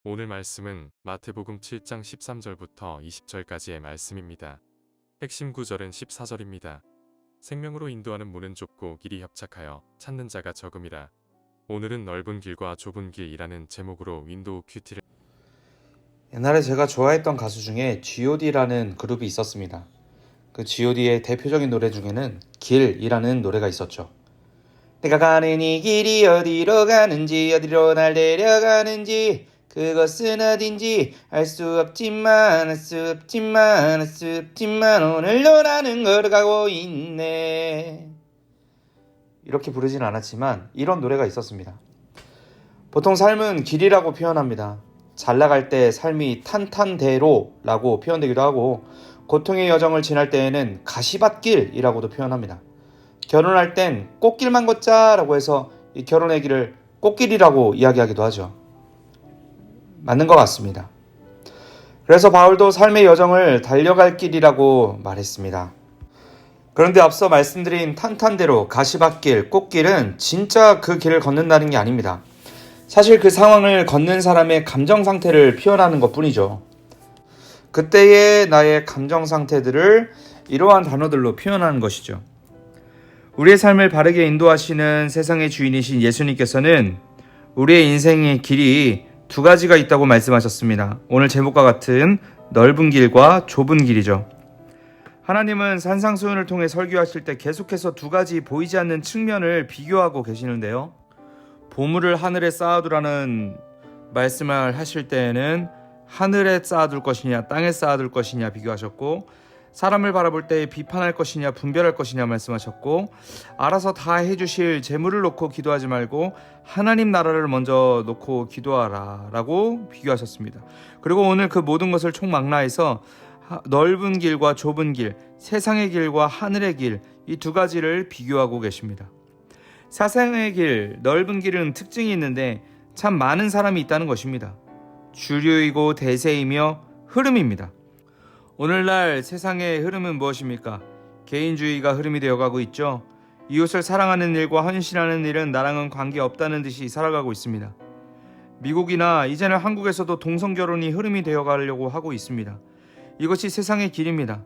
오늘 말씀은 마태복음 7장 13절부터 20절까지의 말씀입니다. 핵심 구절은 14절입니다. 생명으로 인도하는 문은 좁고 길이 협착하여 찾는 자가 적음이라. 오늘은 넓은 길과 좁은 길이라는 제목으로 윈도우 큐티를. 옛날에 제가 좋아했던 가수 중에 G.O.D라는 그룹이 있었습니다. 그 G.O.D의 대표적인 노래 중에는 길이라는 노래가 있었죠. 내가 가는 이 길이 어디로 가는지, 어디로 날 데려가는지, 그것은 어딘지 알 수 없지만 오늘도 나는 걸어가고 있네. 이렇게 부르진 않았지만 이런 노래가 있었습니다. 보통 삶은 길이라고 표현합니다. 잘 나갈 때 삶이 탄탄대로라고 표현되기도 하고, 고통의 여정을 지날 때에는 가시밭길이라고도 표현합니다. 결혼할 땐 꽃길만 걷자라고 해서 이 결혼의 길을 꽃길이라고 이야기하기도 하죠. 맞는 것 같습니다. 그래서 바울도 삶의 여정을 달려갈 길이라고 말했습니다. 그런데 앞서 말씀드린 탄탄대로, 가시밭길, 꽃길은 진짜 그 길을 걷는다는 게 아닙니다. 사실 그 상황을 걷는 사람의 감정 상태를 표현하는 것 뿐이죠. 그때의 나의 감정 상태들을 이러한 단어들로 표현하는 것이죠. 우리의 삶을 바르게 인도하시는 세상의 주인이신 예수님께서는 우리의 인생의 길이 두 가지가 있다고 말씀하셨습니다. 오늘 제목과 같은 넓은 길과 좁은 길이죠. 하나님은 산상수훈을 통해 설교하실 때 계속해서 두 가지 보이지 않는 측면을 비교하고 계시는데요. 보물을 하늘에 쌓아두라는 말씀을 하실 때에는 하늘에 쌓아둘 것이냐 땅에 쌓아둘 것이냐 비교하셨고, 사람을 바라볼 때 비판할 것이냐 분별할 것이냐 말씀하셨고, 알아서 다 해주실 재물을 놓고 기도하지 말고 하나님 나라를 먼저 놓고 기도하라 라고 비교하셨습니다. 그리고 오늘 그 모든 것을 총망라해서 넓은 길과 좁은 길, 세상의 길과 하늘의 길, 이 두 가지를 비교하고 계십니다. 세상의 길, 넓은 길은 특징이 있는데 참 많은 사람이 있다는 것입니다. 주류이고 대세이며 흐름입니다. 오늘날 세상의 흐름은 무엇입니까? 개인주의가 흐름이 되어가고 있죠. 이웃을 사랑하는 일과 헌신하는 일은 나랑은 관계없다는 듯이 살아가고 있습니다. 미국이나 이제는 한국에서도 동성결혼이 흐름이 되어가려고 하고 있습니다. 이것이 세상의 길입니다.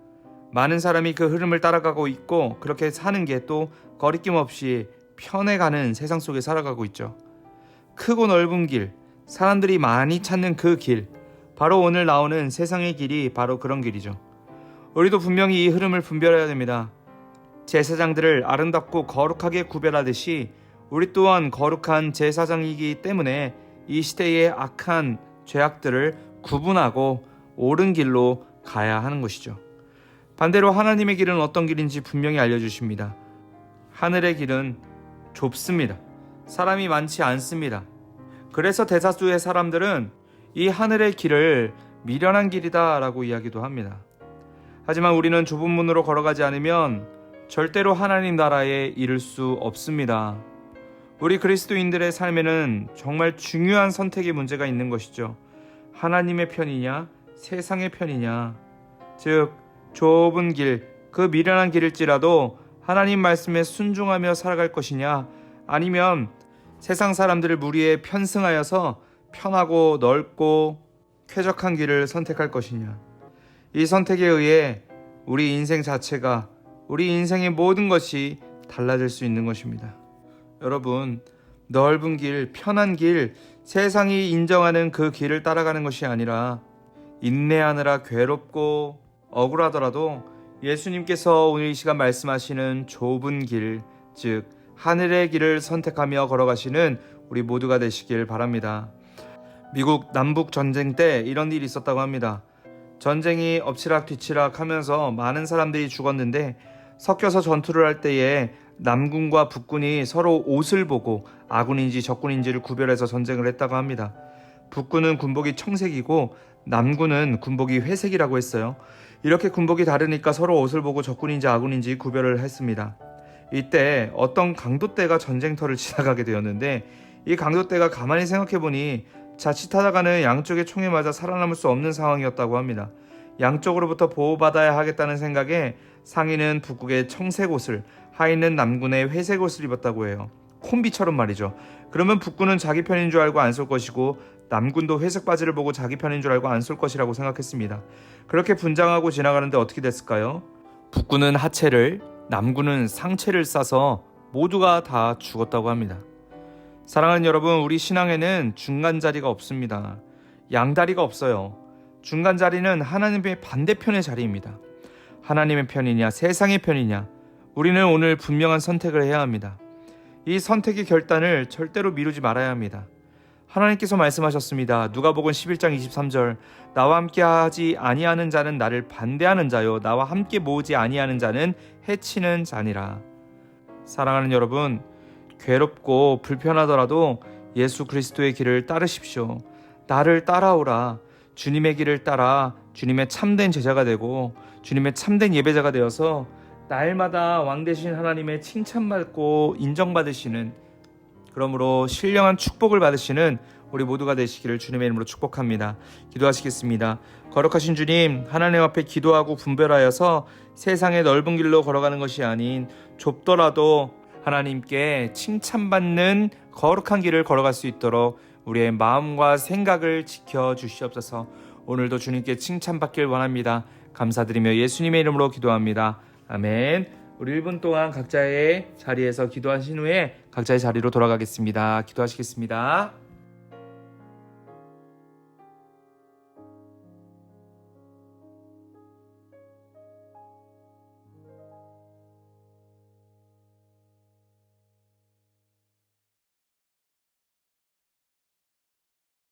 많은 사람이 그 흐름을 따라가고 있고, 그렇게 사는 게 또 거리낌 없이 편해가는 세상 속에 살아가고 있죠. 크고 넓은 길, 사람들이 많이 찾는 그 길, 바로 오늘 나오는 세상의 길이 바로 그런 길이죠. 우리도 분명히 이 흐름을 분별해야 됩니다. 제사장들을 아름답고 거룩하게 구별하듯이 우리 또한 거룩한 제사장이기 때문에 이 시대의 악한 죄악들을 구분하고 옳은 길로 가야 하는 것이죠. 반대로 하나님의 길은 어떤 길인지 분명히 알려주십니다. 하늘의 길은 좁습니다. 사람이 많지 않습니다. 그래서 대다수의 사람들은 이 하늘의 길을 미련한 길이다 라고 이야기도 합니다. 하지만 우리는 좁은 문으로 걸어가지 않으면 절대로 하나님 나라에 이를 수 없습니다. 우리 그리스도인들의 삶에는 정말 중요한 선택의 문제가 있는 것이죠. 하나님의 편이냐 세상의 편이냐, 즉 좁은 길, 그 미련한 길일지라도 하나님 말씀에 순종하며 살아갈 것이냐, 아니면 세상 사람들을 무리에 편승하여서 편하고 넓고 쾌적한 길을 선택할 것이냐. 이 선택에 의해 우리 인생 자체가, 우리 인생의 모든 것이 달라질 수 있는 것입니다. 여러분, 넓은 길, 편한 길, 세상이 인정하는 그 길을 따라가는 것이 아니라 인내하느라 괴롭고 억울하더라도 예수님께서 오늘 이 시간 말씀하시는 좁은 길, 즉 하늘의 길을 선택하며 걸어가시는 우리 모두가 되시길 바랍니다. 미국 남북 전쟁 때 이런 일이 있었다고 합니다. 전쟁이 엎치락 뒤치락 하면서 많은 사람들이 죽었는데, 섞여서 전투를 할 때에 남군과 북군이 서로 옷을 보고 아군인지 적군인지를 구별해서 전쟁을 했다고 합니다. 북군은 군복이 청색이고 남군은 군복이 회색이라고 했어요. 이렇게 군복이 다르니까 서로 옷을 보고 적군인지 아군인지 구별을 했습니다. 이때 어떤 강도떼가 전쟁터를 지나가게 되었는데, 이 강도떼가 가만히 생각해보니 자칫하다가는 양쪽의 총에 맞아 살아남을 수 없는 상황이었다고 합니다. 양쪽으로부터 보호받아야 하겠다는 생각에 상의는 북국의 청색 옷을, 하의는 남군의 회색 옷을 입었다고 해요. 콤비처럼 말이죠. 그러면 북군은 자기 편인 줄 알고 안 쏠 것이고 남군도 회색 바지를 보고 자기 편인 줄 알고 안 쏠 것이라고 생각했습니다. 그렇게 분장하고 지나가는데 어떻게 됐을까요? 북군은 하체를, 남군은 상체를 싸서 모두가 다 죽었다고 합니다. 사랑하는 여러분, 우리 신앙에는 중간 자리가 없습니다. 양다리가 없어요. 중간 자리는 하나님의 반대편의 자리입니다. 하나님의 편이냐 세상의 편이냐, 우리는 오늘 분명한 선택을 해야 합니다. 이 선택의 결단을 절대로 미루지 말아야 합니다. 하나님께서 말씀하셨습니다. 누가복음 11장 23절, 나와 함께 하지 아니하는 자는 나를 반대하는 자요, 나와 함께 모으지 아니하는 자는 해치는 자니라. 사랑하는 여러분, 괴롭고 불편하더라도 예수 그리스도의 길을 따르십시오. 나를 따라오라. 주님의 길을 따라 주님의 참된 제자가 되고 주님의 참된 예배자가 되어서 날마다 왕 되신 하나님의 칭찬받고 인정받으시는, 그러므로 신령한 축복을 받으시는 우리 모두가 되시기를 주님의 이름으로 축복합니다. 기도하시겠습니다. 거룩하신 주님, 하나님 앞에 기도하고 분별하여서 세상의 넓은 길로 걸어가는 것이 아닌 좁더라도 하나님께 칭찬받는 거룩한 길을 걸어갈 수 있도록 우리의 마음과 생각을 지켜주시옵소서. 오늘도 주님께 칭찬받길 원합니다. 감사드리며 예수님의 이름으로 기도합니다. 아멘. 우리 1분 동안 각자의 자리에서 기도하신 후에 각자의 자리로 돌아가겠습니다. 기도하시겠습니다.